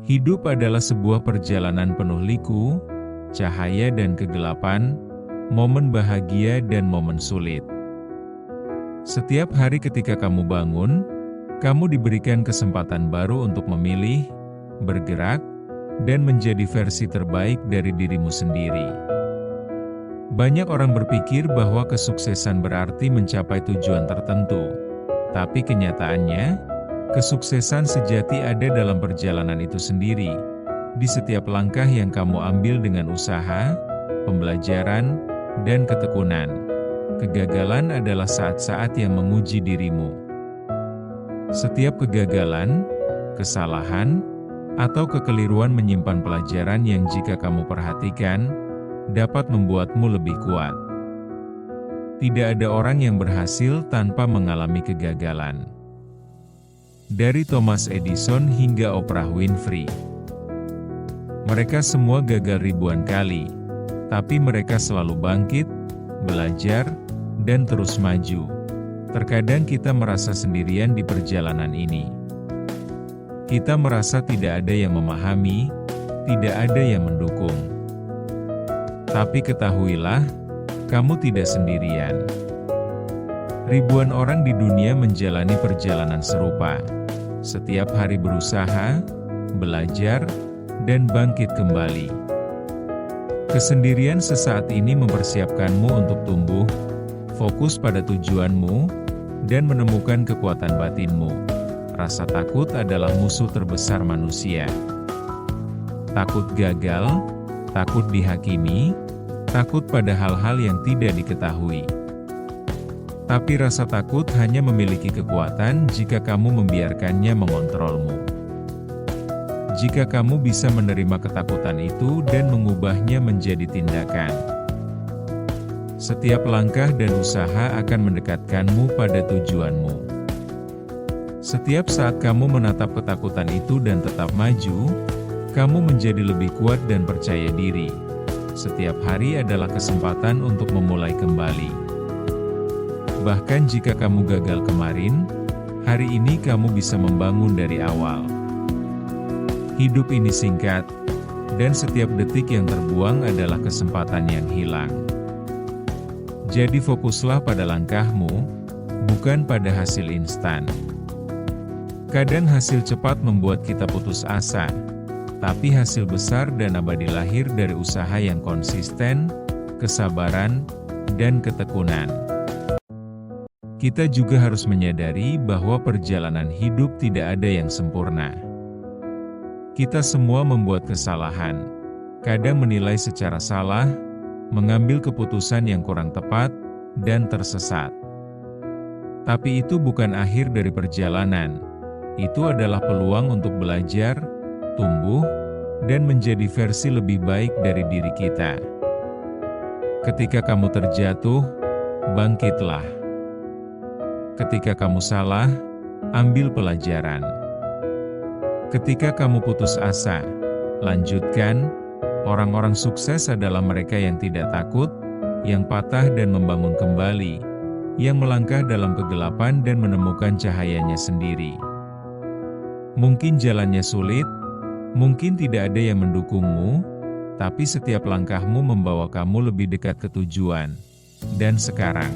Hidup adalah sebuah perjalanan penuh liku, cahaya dan kegelapan, momen bahagia dan momen sulit. Setiap hari ketika kamu bangun, kamu diberikan kesempatan baru untuk memilih, bergerak, dan menjadi versi terbaik dari dirimu sendiri. Banyak orang berpikir bahwa kesuksesan berarti mencapai tujuan tertentu, tapi kenyataannya, kesuksesan sejati ada dalam perjalanan itu sendiri, di setiap langkah yang kamu ambil dengan usaha, pembelajaran, dan ketekunan. Kegagalan adalah saat-saat yang menguji dirimu. Setiap kegagalan, kesalahan, atau kekeliruan menyimpan pelajaran yang jika kamu perhatikan, dapat membuatmu lebih kuat. Tidak ada orang yang berhasil tanpa mengalami kegagalan. Dari Thomas Edison hingga Oprah Winfrey. Mereka semua gagal ribuan kali, tapi mereka selalu bangkit, belajar, dan terus maju. Terkadang kita merasa sendirian di perjalanan ini. Kita merasa tidak ada yang memahami, tidak ada yang mendukung. Tapi ketahuilah, kamu tidak sendirian. Ribuan orang di dunia menjalani perjalanan serupa. Setiap hari berusaha, belajar, dan bangkit kembali. Kesendirian sesaat ini mempersiapkanmu untuk tumbuh, fokus pada tujuanmu, dan menemukan kekuatan batinmu. Rasa takut adalah musuh terbesar manusia. Takut gagal, takut dihakimi, takut pada hal-hal yang tidak diketahui. Tapi rasa takut hanya memiliki kekuatan jika kamu membiarkannya mengontrolmu. Jika kamu bisa menerima ketakutan itu dan mengubahnya menjadi tindakan. Setiap langkah dan usaha akan mendekatkanmu pada tujuanmu. Setiap saat kamu menatap ketakutan itu dan tetap maju, kamu menjadi lebih kuat dan percaya diri. Setiap hari adalah kesempatan untuk memulai kembali. Bahkan jika kamu gagal kemarin, hari ini kamu bisa membangun dari awal. Hidup ini singkat, dan setiap detik yang terbuang adalah kesempatan yang hilang. Jadi fokuslah pada langkahmu, bukan pada hasil instan. Kadang hasil cepat membuat kita putus asa, tapi hasil besar dan abadi lahir dari usaha yang konsisten, kesabaran, dan ketekunan. Kita juga harus menyadari bahwa perjalanan hidup tidak ada yang sempurna. Kita semua membuat kesalahan, kadang menilai secara salah, mengambil keputusan yang kurang tepat, dan tersesat. Tapi itu bukan akhir dari perjalanan. Itu adalah peluang untuk belajar, tumbuh, dan menjadi versi lebih baik dari diri kita. Ketika kamu terjatuh, bangkitlah. Ketika kamu salah, ambil pelajaran. Ketika kamu putus asa, lanjutkan. Orang-orang sukses adalah mereka yang tidak takut, yang patah dan membangun kembali, yang melangkah dalam kegelapan dan menemukan cahayanya sendiri. Mungkin jalannya sulit, mungkin tidak ada yang mendukungmu, tapi setiap langkahmu membawa kamu lebih dekat ke tujuan. Dan sekarang,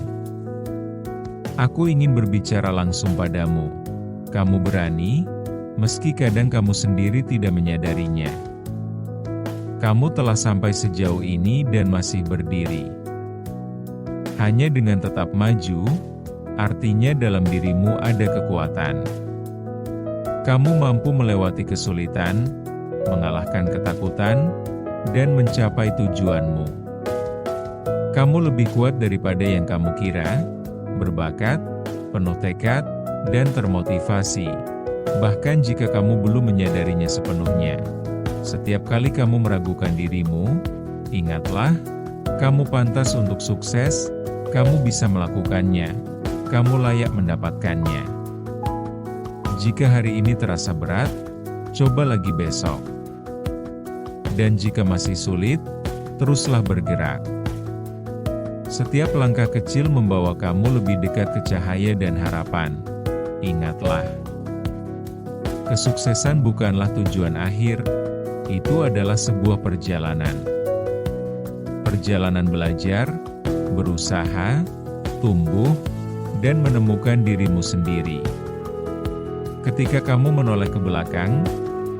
aku ingin berbicara langsung padamu. Kamu berani, meski kadang kamu sendiri tidak menyadarinya. Kamu telah sampai sejauh ini dan masih berdiri. Hanya dengan tetap maju, artinya dalam dirimu ada kekuatan. Kamu mampu melewati kesulitan, mengalahkan ketakutan, dan mencapai tujuanmu. Kamu lebih kuat daripada yang kamu kira, berbakat, penuh tekad, dan termotivasi. Bahkan jika kamu belum menyadarinya sepenuhnya. Setiap kali kamu meragukan dirimu, ingatlah, kamu pantas untuk sukses, kamu bisa melakukannya, kamu layak mendapatkannya. Jika hari ini terasa berat, coba lagi besok. Dan jika masih sulit, teruslah bergerak. Setiap langkah kecil membawa kamu lebih dekat ke cahaya dan harapan. Ingatlah, Kesuksesan bukanlah tujuan akhir, itu adalah sebuah perjalanan. Perjalanan belajar, berusaha, tumbuh, dan menemukan dirimu sendiri. Ketika kamu menoleh ke belakang,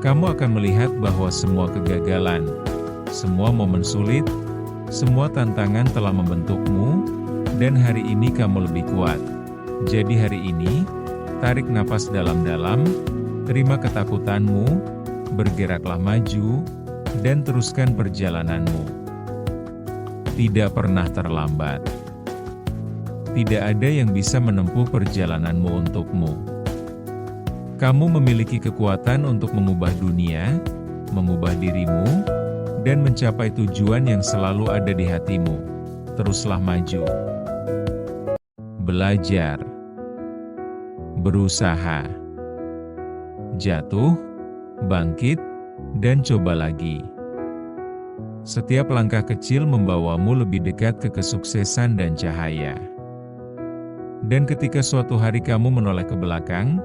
kamu akan melihat bahwa semua kegagalan, semua momen sulit, semua tantangan telah membentukmu, dan hari ini kamu lebih kuat. Jadi hari ini, tarik napas dalam-dalam, terima ketakutanmu, bergeraklah maju, dan teruskan perjalananmu. Tidak pernah terlambat. Tidak ada yang bisa menempuh perjalananmu untukmu. Kamu memiliki kekuatan untuk mengubah dunia, mengubah dirimu, dan mencapai tujuan yang selalu ada di hatimu. Teruslah maju. Belajar. Berusaha. Jatuh, bangkit, dan coba lagi. Setiap langkah kecil membawamu lebih dekat ke kesuksesan dan cahaya. Dan ketika suatu hari kamu menoleh ke belakang,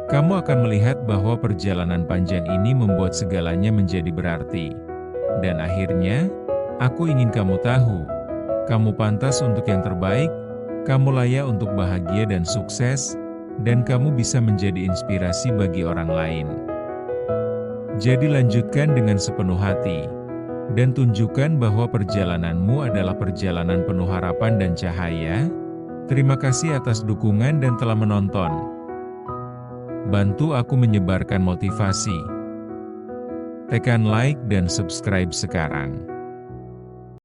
kamu akan melihat bahwa perjalanan panjang ini membuat segalanya menjadi berarti. Dan akhirnya, aku ingin kamu tahu, kamu pantas untuk yang terbaik, kamu layak untuk bahagia dan sukses, dan kamu bisa menjadi inspirasi bagi orang lain. Jadi lanjutkan dengan sepenuh hati, dan tunjukkan bahwa perjalananmu adalah perjalanan penuh harapan dan cahaya. Terima kasih atas dukungan dan telah menonton. Bantu aku menyebarkan motivasi. Tekan like dan subscribe sekarang.